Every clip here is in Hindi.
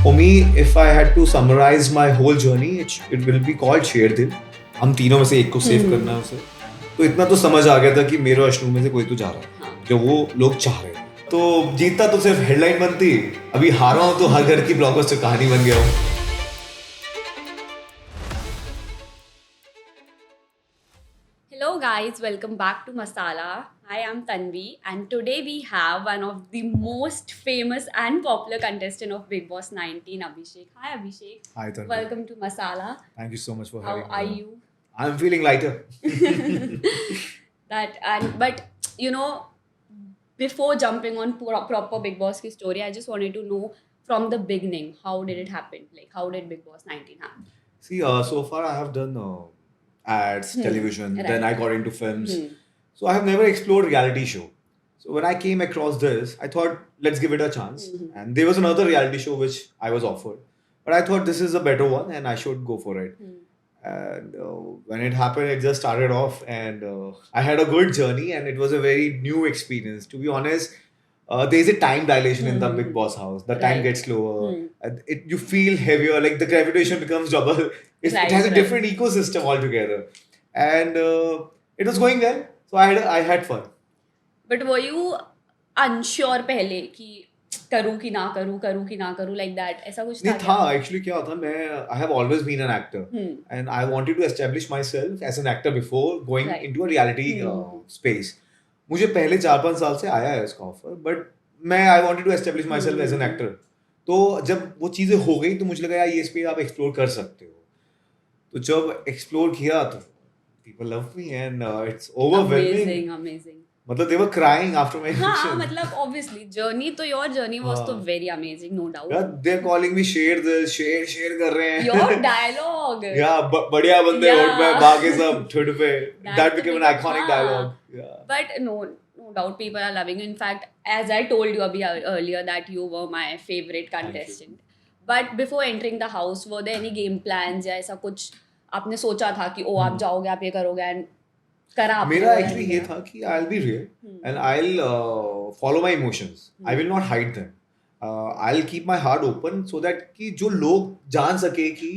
For me, if I had to summarize my whole journey, it will be called शेर दिल. हम तीनों में से एक को सेव करना है उसे. तो इतना तो समझ आ गया था कि मेरे और अश्नू में से कोई तो जा रहा है जो वो लोग चाह रहे हैं. तो जीतता तो सिर्फ हेडलाइन बनती, अभी हारा हूं तो हर घर की ब्लॉकबस्टर कहानी बन गया हूं. Hello guys, welcome back to Masala. I am Tanvi and today we have one of the most famous and popular contestant of Bigg Boss 19, Abhishek. Hi Abhishek. Hi Tanvi. Welcome to Masala. Thank you so much for How having me. are you? I'm feeling lighter. But you know, before jumping on proper Bigg Boss ki story, I just wanted to know from the beginning, how did it happen? Like how did Bigg Boss 19 happen? See, so far I have done ads, television, right. then I got into films. Hmm. So I have never explored reality show. So when I came across this, I thought, let's give it a chance. And there was another reality show which I was offered. But I thought this is a better one and I should go for it. And when it happened, it just started off and I had a good journey and it was a very new experience. To be honest, there's a time dilation in the Bigg Boss house. The time Right. gets slower. And you feel heavier, like the gravitation becomes double. It Right, has a right. different ecosystem altogether. And it was going well. So I had fun. But were you unsure पहले कि करूँ कि ना करूँ like that ऐसा कुछ नहीं था था क्या? एक्चुअली क्या होता मैं I have always been an actor and I wanted to establish myself as an actor before going Right. Into a reality space. मुझे पहले 4-5 साल से आया है इसका ऑफर बट मैं I wanted to establish myself as an actor. तो जब वो चीज़ें हो गई तो मुझे लगा यार ये स्पेस आप एक्सप्लोर कर सकते हो. तो जब एक्सप्लोर किया तो people love me and it's overwhelming. Amazing. मतलब they were crying after my हाँ eviction. मतलब obviously journey तो your journey was तो हाँ. very amazing, no doubt. Yeah, they're calling me शेर दिल शेर कर रहे हैं. Your dialogue. Yeah, बढ़िया बंदे Yeah. होठ पे बाकी सब ठुड पे. That's That the became an big- iconic हाँ. dialogue. Yeah. But no doubt people are loving you. In fact, as I told you abhi earlier that you were my favorite contestant. But before entering the house, were there any game plans या ऐसा कुछ आपने सोचा था कि ओ आप जाओगे आप ये करोगे and करा आपने मेरा वो एक्चुअली ये या था कि I'll be real and I'll follow my emotions. I will not hide them. I'll keep my heart open so that कि जो लोग जान सके कि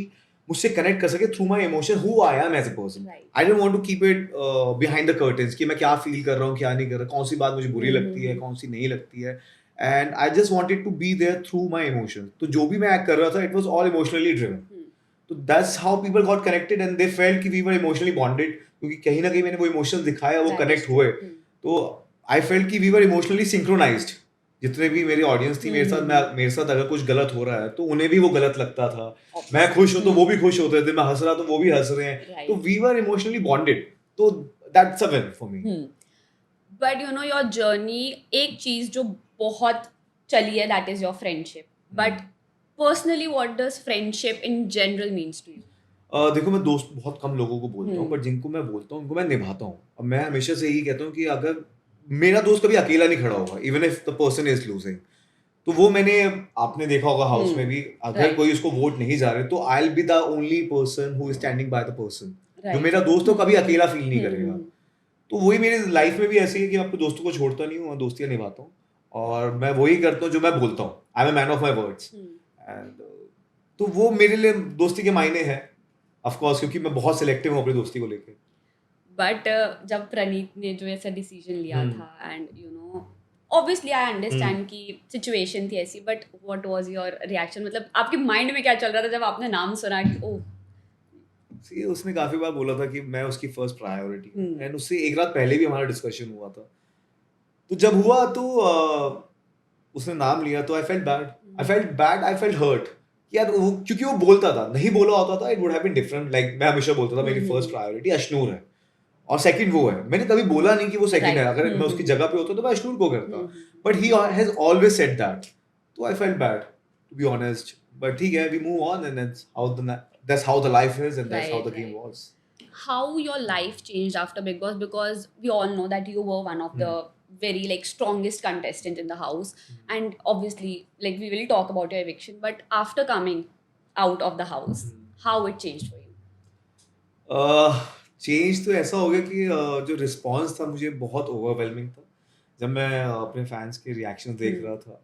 मुझसे कनेक्ट कर सके through my emotion who I am as a person. Right. I don't want to keep it behind the curtains कि मैं क्या फील कर रहा हूँ क्या नहीं कर रहा, कौन सी बात मुझे बुरी लगती है कौन सी नहीं लगती है. And I just wanted to be there through my emotions. तो जो भी मैं एक्ट कर रहा था it was all emotionally driven. तो that's how people got connected and they felt कि we were emotionally bonded क्योंकि कहीं ना कहीं मैंने वो इमोशंस दिखाया वो Right. कनेक्ट हुए. तो आई फेल्ट कि वी वर इमोशनली सिंक्रोनाइज्ड. जितने भी मेरी ऑडियंस थी मेरे साथ अगर कुछ गलत हो रहा है तो उन्हें भी वो गलत लगता था. मैं खुश हूं तो वो भी खुश होते थे, मैं हंस रहा तो वो भी हंस रहे हैं. Right. तो वी वर इमोशनली बॉन्डेड. तो that's a win for me. But you know your journey एक चीज जो बहुत चली है that is your friendship. But personally what does friendship in general means to you? देखो मैं दोस्त बहुत कम लोगों को बोलता हूँ बट जिनको मैं बोलता हूँ उनको मैं निभाता हूँ. अब मैं हमेशा से यही कहता हूँ कि अगर मेरा दोस्त कभी अकेला नहीं खड़ा होगा even if the person is losing. तो वो मैंने आपने देखा होगा हाउस में भी अगर Right. कोई उसको वोट नहीं जा रहे तो I will be the only person who is standing by the person. जो Right. मेरा दोस्त है वो कभी अकेला फील नहीं करेगा. तो वही मेरी लाइफ में भी ऐसी है कि मैं अपने दोस्तों को छोड़ता नहीं हूँ, मैं दोस्तियाँ निभाता हूँ और मैं वही करता हूँ जो मैं बोलता हूँ. I am a man of my words. And तो वो मेरे लिए दोस्ती के मायने हैं ऑफ कोर्स क्योंकि मैं बहुत सिलेक्टिव हूँ अपनी दोस्ती को लेकर. बट जब प्रणीत ने जो ऐसा डिसीजन लिया था and you know obviously I understand कि सिचुएशन थी ऐसी but what was your reaction? मतलब आपके माइंड में क्या चल रहा था जब आपने नाम सुना कि ओह See, उसने काफी बार बोला था कि मैं उसकी फर्स्ट प्रायोरिटी एंड उससे एक रात पहले भी हमारा डिस्कशन हुआ था. तो जब हुआ तो उसने नाम लिया तो आई फेल्ट हर्ट यार क्योंकि वो बोलता था नहीं बोला होता था it would have been different. Like मैं हमेशा बोलता था मेरी फर्स्ट प्रायोरिटी अश्नूर है और सेकंड वो है. मैंने कभी बोला नहीं कि वो सेकंड है. अगर मैं उसकी जगह पे होता तो मैं अश्नूर को करता but he has always said that. तो I felt bad to be honest but ठीक है we move on and that's how the life is and that's how the game was. how your life changed after Bigg Boss because we all know that you were one of the very like strongest contestant in the house and obviously like we will talk about your eviction but after coming out of the house how it changed for you? Change तो ऐसा हो गया कि जो रिस्पॉन्स था मुझे बहुत ओवरवेलमिंग था. जब मैं अपने फैंस के रिएक्शन देख रहा था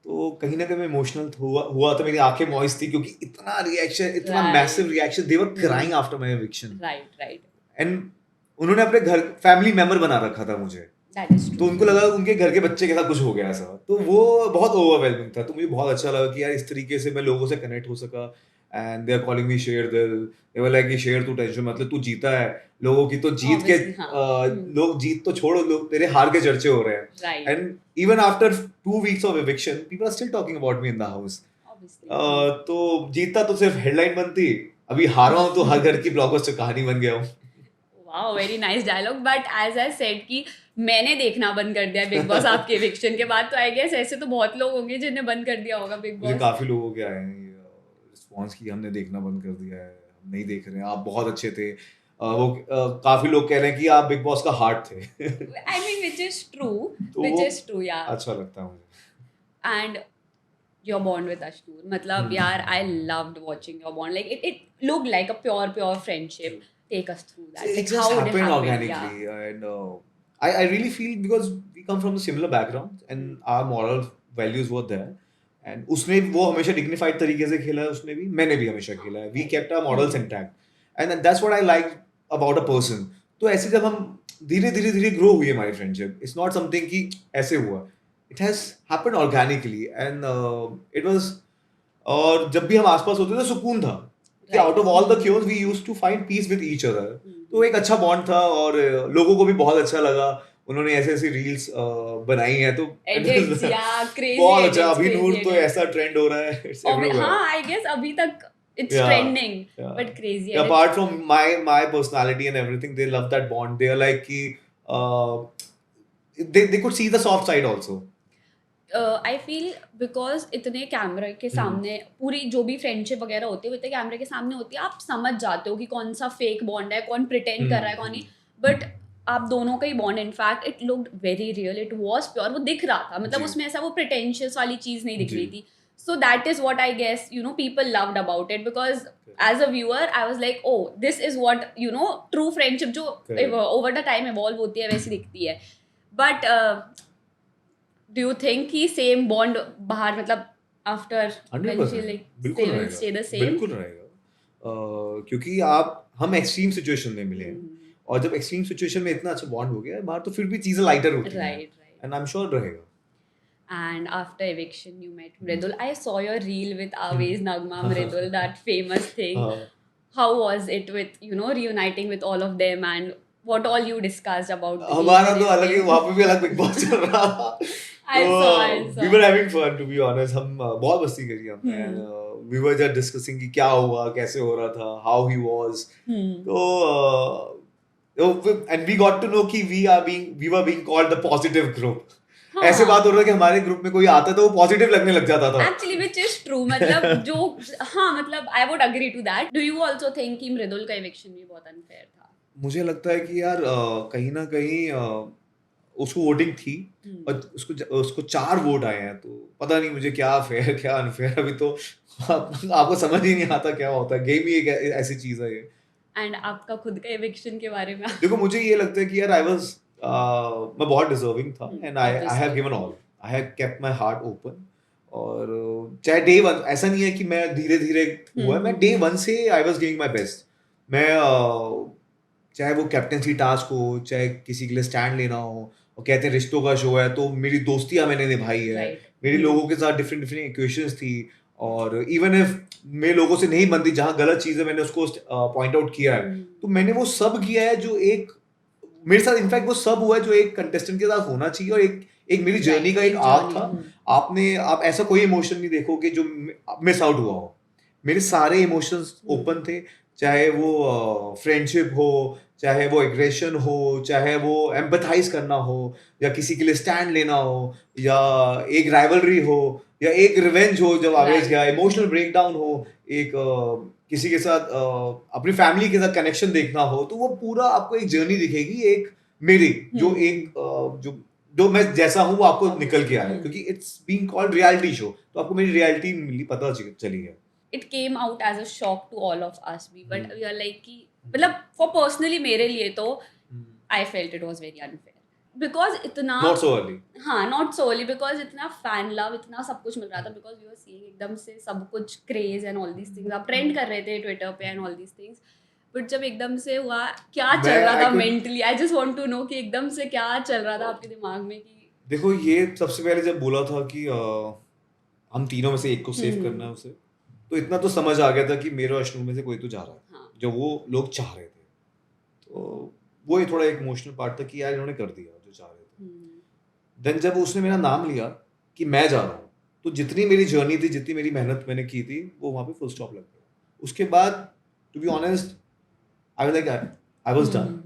तो कहीं ना कहीं मैं इमोशनल हुआ था, मेरी आंखें मॉइस्ट थी क्योंकि इतना रिएक्शन, इतना Right. Massive reaction, they were Hmm. Crying after my eviction Right. And उन्होंने अपने घर फैमिली मेंबर बना रखा था मुझे, That is तो true. उनको लगा उनके घर के बच्चे के साथ कुछ हो गया ऐसा, तो वो बहुत ओवरवेलमिंग था। तो मुझे बहुत अच्छा लगा कि यार इस तरीके से मैं लोगों से कनेक्ट हो सका and they are calling me Sher Dil, they were like शेयर तू टेंशन, मतलब तू जीता है, लोगों की तो जीत के Obviously, हाँ. लोग जीत तो छोड़ो, लोग तेरे हार के चर्चे हो रहे हैं Right. And even after 2 weeks of eviction people are still talking about me in the house. Obviously. तो जीता तो सिर्फ हेडलाइन बनती, अभी हारा हूं तो हर घर की ब्लॉकबस्टर कहानी बन गया हूँ। Wow, very nice dialogue. But as I said कि मैंने देखना बंद कर दिया बिग बॉस आपके एविक्शन के बाद, तो आई गेस ऐसे तो बहुत लोग होंगे जिन्हें बंद कर दिया होगा बिग मुझे बॉस। काफी लोगों के आए हैं रिस्पॉन्स की हमने देखना बंद कर दिया है, हम नहीं देख रहे हैं, आप बहुत अच्छे थे। काफी लोग कह रहे हैं कि आप बिग बॉस का हार्ट थे। I mean which is true, तो विच वो इज ट्रू, या। अच्छा लगता है मुझे। And your bond with Ashnoor, मतलब हम्म। यार I loved watching your bond, like it looked like a pure friendship. Take us through that, It like just how it happened happened. organically, and I really feel because we come from a similar background and our moral values were there. And उसने वो हमेशा dignified तरीके से खेला है, उसने भी, मैंने भी हमेशा खेला है. We kept our morals intact, and that's what I like about a person. तो ऐसे जब हम धीरे धीरे grow हुई हमारी friendship. It's not something कि ऐसे हुआ. It has happened organically, and it was. और जब भी हम आसपास होते थे सुकून था कि Right. Out of all the cures we used to find peace with each other. Hmm. तो एक अच्छा बॉन्ड था और लोगों को भी बहुत अच्छा लगा, उन्होंने ऐसे ऐसे रील्स बनाई हैं, तो Edits, yeah, crazy बहुत अच्छा। edits, अभी crazy नूर तो edits. ऐसा ट्रेंड हो रहा है, इट्स एवरीवेयर। हाँ, आई गेस अभी तक it's Yeah, trending, yeah. but crazy edits. Apart from my personality and everything, they love that bond. They are like कि they could see the soft side also. I feel because इतने कैमरे के सामने पूरी जो भी फ्रेंडशिप वगैरह होती है वो इतने कैमरे के सामने होती है, आप समझ जाते हो कि कौन सा फेक बॉन्ड है, कौन प्रिटेंड कर रहा है, कौन नहीं। बट आप दोनों का ही bond, in fact it looked very real, it was pure, वो दिख रहा था, मतलब जी। उसमें ऐसा वो प्रिटेंशियस वाली चीज नहीं दिख जी। रही थी। So that is what I guess people loved about it, because as a viewer I was like oh this is what true friendship जो ओवर द टाइम इवॉल्व होती है वैसी दिखती है। बट do you think कि same bond बाहर, मतलब after when she 100% like बिल्कुल they will रहेगा, stay the same? बिल्कुल रहेगा। क्योंकि हम एक्सट्रीम सिचुएशन में मिले हैं, और जब एक्सट्रीम सिचुएशन में इतना अच्छा बॉन्ड हो गया है बाहर, तो फिर भी चीजें लाइटर होती हैं, Right. And I am sure रहेगा। And after eviction you met Mridul. I saw your reel with Aves Nagma Mridul, that famous thing. हाँ, How was it with reuniting with all of them, and what all you discussed about the हमारा game तो and अलग ही, everything? वहाँ पे भी अलग बिग बॉस चल रहा था। I saw. We were having fun, to be honest. हम बहुत मस्ती करी हमने, वी वर जस्ट डिस्कसिंग कि क्या हुआ, कैसे हो रहा था, हाउ ही वाज। तो and we got to know कि we were being called the positive group. ऐसे बात हो रहा है कि हमारे ग्रुप में कोई आता तो वो पॉजिटिव लगने लग जाता था। Actually, which is true. मतलब जो, हाँ, मतलब I would agree to that. Do you also think कि मृदुल का eviction भी बहुत unfair था? मुझे लगता है कि यार कहीं ना कहीं उसको वोटिंग थी, और उसको 4 वोट आए हैं, तो पता नहीं मुझे क्या फेयर क्या अनफेयर, अभी तो आपको समझ ही नहीं आता क्या होता है। गेम ही एक ऐसी चीज है ये। And आपका खुद का eviction के बारे में? देखो मुझे ये लगता है कि यार मैं बहुत डिजर्विंग था, and I have Obviously. Given all, I have kept my heart open. और चाहे डे वन, ऐसा नहीं है कि मैं धीरे धीरे हुआ है, मैं डे वन से I was giving my best. मैं चाहे वो कैप्टेंसी टास्क हो, चाहे किसी के लिए स्टैंड लेना हो, और कहते हैं रिश्तों का शो है, तो मेरी दोस्तियां मैंने निभाई है। Right. मेरी लोगों के साथ डिफरेंट डिफरेंट इक्वेशंस थी, और इवन इफ मैं लोगों से नहीं बनती, जहाँ गलत चीज़ है मैंने उसको पॉइंट आउट किया है। तो मैंने वो सब किया है जो एक मेरे साथ, इनफैक्ट वो सब हुआ है जो एक कंटेस्टेंट के साथ होना चाहिए, और एक मेरी जर्नी का एक आर्क था। आप ऐसा कोई इमोशन नहीं देखोगे जो मिस आउट हुआ हो। मेरे सारे इमोशंस ओपन थे, चाहे वो फ्रेंडशिप हो, चाहे वो एग्रेशन हो, चाहे वो एम्पथाइज करना हो, या किसी के लिए स्टैंड लेना हो, या एक राइवलरी हो, या एक रिवेंज हो जब आवेश गया, इमोशनल ब्रेकडाउन हो, एक किसी के साथ अपनी फैमिली के साथ कनेक्शन देखना हो, तो वो पूरा आपको एक जर्नी दिखेगी, एक मेरी जो एक जो मैं जैसा हूँ वो आपको निकल के आया, क्योंकि it's being called reality show, तो आपको मेरी रियलिटी मिली, पता चली है। It came out as a shock to all of us भी, but we are like कि मतलब for personally मेरे लिए तो I felt it was very unfair. Because इतना Not so early. हाँ नॉट सोली बिकॉज इतना फैन लव इतना सब कुछ मिल रहा था बिकॉज वी वर सीइंग एकदम से सब कुछ craze and all these things आप ट्रेंड कर रहे थे ट्विटर पे and all these things but जब एकदम से हुआ क्या चल मैं रहा I था could mentally I just want to know कि एकदम से क्या चल रहा था आपके दिमाग में कि देखो ये सबसे पहले जब बोला था कि हम तीनों में से एक को सेव करना है उसे, तो इतना तो समझ आ गया था कि मेरे और अश्नू में से कोई तो जा रहा है, हाँ जो वो लोग चाह रहे थे। तो वो ही थोड़ा एक इमोशनल पार्ट था कि यार इन्होंने कर दिया जो चाह रहे थे। देन जब उसने मेरा नाम लिया कि मैं जा रहा हूँ, तो जितनी मेरी जर्नी थी, जितनी मेरी मेहनत मैंने की थी, वो वहाँ पे फुल स्टॉप लग गया। उसके बाद to be honest I was like I was done.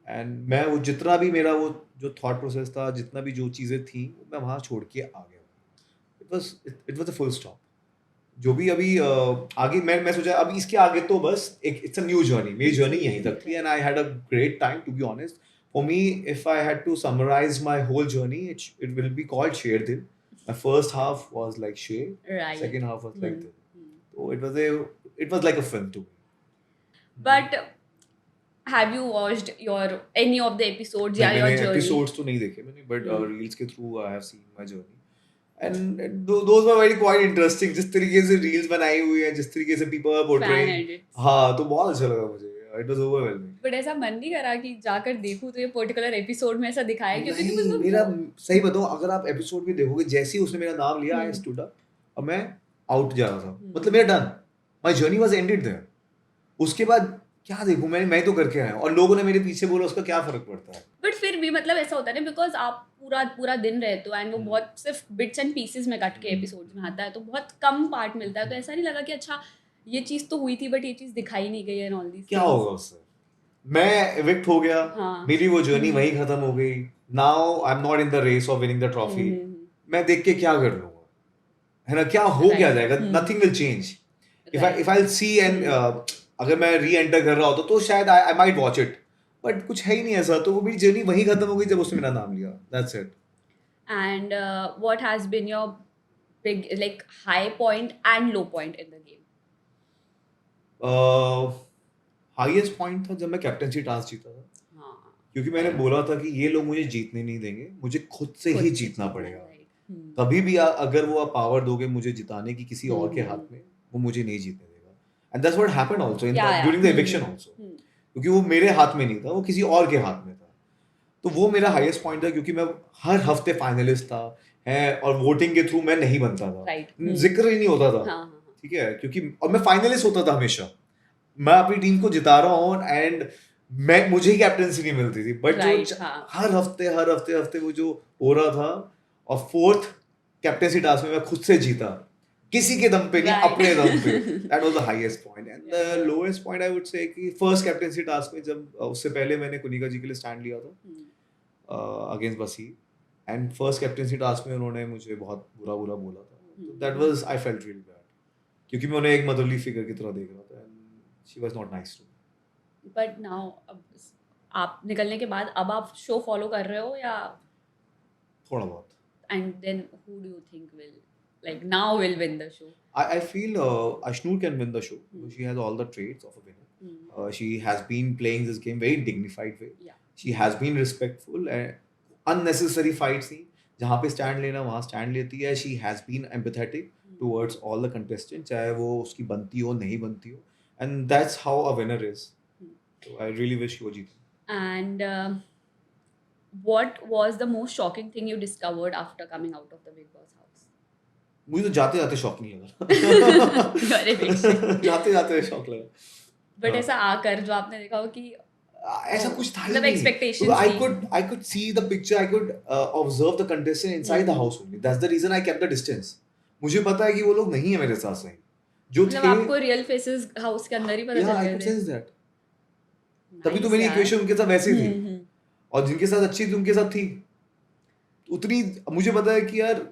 And मैं वो जितना भी मेरा वो जो थॉट प्रोसेस था, जितना भी जो चीज़ें थी, मैं वहाँ छोड़ के आ गया। It was a full stop. जो भी अभी आगे मैं सोचा अभी इसके आगे तो बस एक इट्स अ न्यू जर्नी। मेरी जर्नी यहीं तक थी and I had a great time to be honest. For me if I had to summarize my whole journey it will be called Sher Dil. My first half was like Sher, right second half was like Dil. तो it was like a film to me. But have you watched your any of the episodes नहीं, या योर मैंने जर्नी एपिसोड्स तो नहीं देखे मैंने, बट रील्स के through I have seen my journey and those were very quite interesting. जिस तरीके से रील्स बनाई हुई है, जिस तरीके से people are fan portraying, edits हाँ, तो बहुत अच्छा लगा मुझे। It was overwhelming. बट ऐसा मन नहीं करा कि जाकर देखूं तो ये पर्टिकुलर एपिसोड में ऐसा दिखाया क्योंकि नहीं, मतलब मेरा वो सही बताऊं, अगर आप एपिसोड भी देखोगे, जैसे ही उसने मेरा नाम लिया आई स्टूड अप और मैं आउट जा रहा था। मतलब मेरा done, my journey was ended there. उसके बाद क्या देखूं, मैं तो करके आया हूं और लोगों ने मेरे पीछे बोला, उसका क्या फर्क पड़ता है। बट फिर भी मतलब ऐसा होता है ना बिकॉज आप पूरा पूरा दिन रहते हो एंड वो बहुत सिर्फ बिट्स एंड पीसेस में कट के एपिसोड्स में आता है तो बहुत कम पार्ट मिलता है तो ऐसा नहीं लगा कि अच्छा ये चीज तो हुई थी बट ये चीज दिखाई नहीं गई एंड ऑल दीज क्या थिंग्स होगा उससे? मैं evict हो गया, हाँ मेरी वो जर्नी वहीं खत्म हो गई। Now I am not in the race of winning the trophy. मैं देख के क्या कर लूंगा, है ना? क्या हो क्या राइट जाएगा? Nothing will change. If right I see and अगर मैं री एंटर कर रहा होता तो शायद I might watch it, but कुछ है ही नहीं ऐसा। तो वो मेरी जर्नी वहीं खत्म हो गई जब उसने मेरा नाम लिया। That's it. And what has been your big like high point and low point in the game highest point था जब मैं कैप्टनसी टास्क जीता था, हाँ क्योंकि मैंने बोला था कि ये लोग मुझे जीतने नहीं देंगे, मुझे खुद से ही जीतना पड़ेगा। कभी भी अगर वो आप पावर दोगे मुझे जिताने की किसी और के हाथ में, वो मुझे नहीं जीतने देगा। And that's what happened also in during the eviction also, क्योंकि वो मेरे हाथ में नहीं था, वो किसी और के हाथ में था। तो वो मेरा हाईएस्ट पॉइंट था, क्योंकि मैं हर हफ्ते फाइनलिस्ट था है और वोटिंग के थ्रू मैं नहीं बनता था। जिक्र ही नहीं होता था, ठीक है, क्योंकि और मैं फाइनलिस्ट होता था हमेशा। मैं अपनी टीम को जिता रहा हूँ एंड मैं मुझे ही कैप्टनसी नहीं मिलती थी, बट जो हर हफ्ते वो जो हो रहा था, और फोर्थ कैप्टनसी टास्क में मैं खुद से जीता, किसी के दम पे नहीं, अपने दम पे। That was the highest point. And the lowest point I would say कि फर्स्ट कैप्टनसी टास्क में जब उससे पहले मैंने कुनिका जी के लिए स्टैंड लिया था अगेंस्ट बसी, एंड फर्स्ट कैप्टनसी टास्क में उन्होंने मुझे बहुत बुरा बुरा बोला था। That was I felt really bad, क्योंकि मैं उन्हें एक मदरली फिगर की तरह देख रहा था and she was not nice to me. But now अब आप निकलने के बाद अब आप शो फॉलो कर रहे हो या थोड़ा बहुत। And then who do you think will like now will win the show I feel Ashnur can win the show. She has all the traits of a winner. She has been playing this game very dignified way. Yeah. She has been respectful and unnecessary fights थी जहाँ पे स्टैंड लेना वहाँ स्टैंड लेती है. She has been empathetic towards all the contestants, चाहे वो उसकी बनती हो नहीं बनती हो, and that's how a winner is. So I really wish वो जीते. And what was the most shocking thing you discovered after coming out of the Bigg Boss house? मुझे तो जाते जाते शॉक नहीं लगा. Your eviction. जाते जाते शॉक लगा. बट ऐसा आकर जो आपने देखा हो कि ऐसा कुछ था ही मतलब नहीं. expectations I could see the picture. I could observe the contestant inside the house only. That's the reason I kept the distance. मुझे पता है कि वो लोग नहीं है मेरे साथ सही. जो मतलब थे, आपको रियल फेसेस हाउस के अंदर ही पता yeah, चल I गए could थे. sense that. तभी तो Nice मेरी यार. इक्वेशन उनके साथ वैसी थी, और जिनके साथ अच्छी थी उनके साथ थी उतनी. मुझे पता है कि यार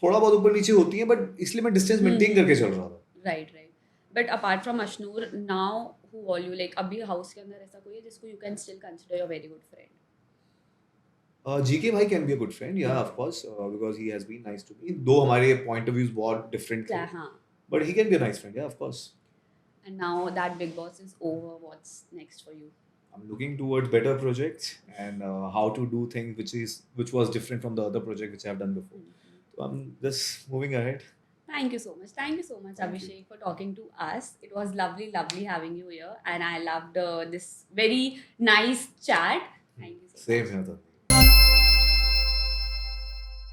थोड़ा बहुत ऊपर नीचे होती है, बट इसलिए मैं डिस्टेंस मेंटेन करके चल रहा था. Right right. But apart from Ashnoor now who all you like अभी हाउस के अंदर ऐसा कोई है जिसको you can still consider your very good friend? GK भाई can be a good friend, yeah, of course, because he has been nice to me. Though हमारे point of views बहुत different थे, हाँ. but he can be a nice friend, yeah, of course. And now that Big Boss is over, what's next for you? I'm looking towards better projects and how to do things which was different from the other project which I've done before. So I'm just moving ahead. Thank you so much. Thank you so much, Thank you. Abhishek, for talking to us. It was lovely, lovely having you here, and I loved this very nice chat. Thank you so Same much. here, Tanya.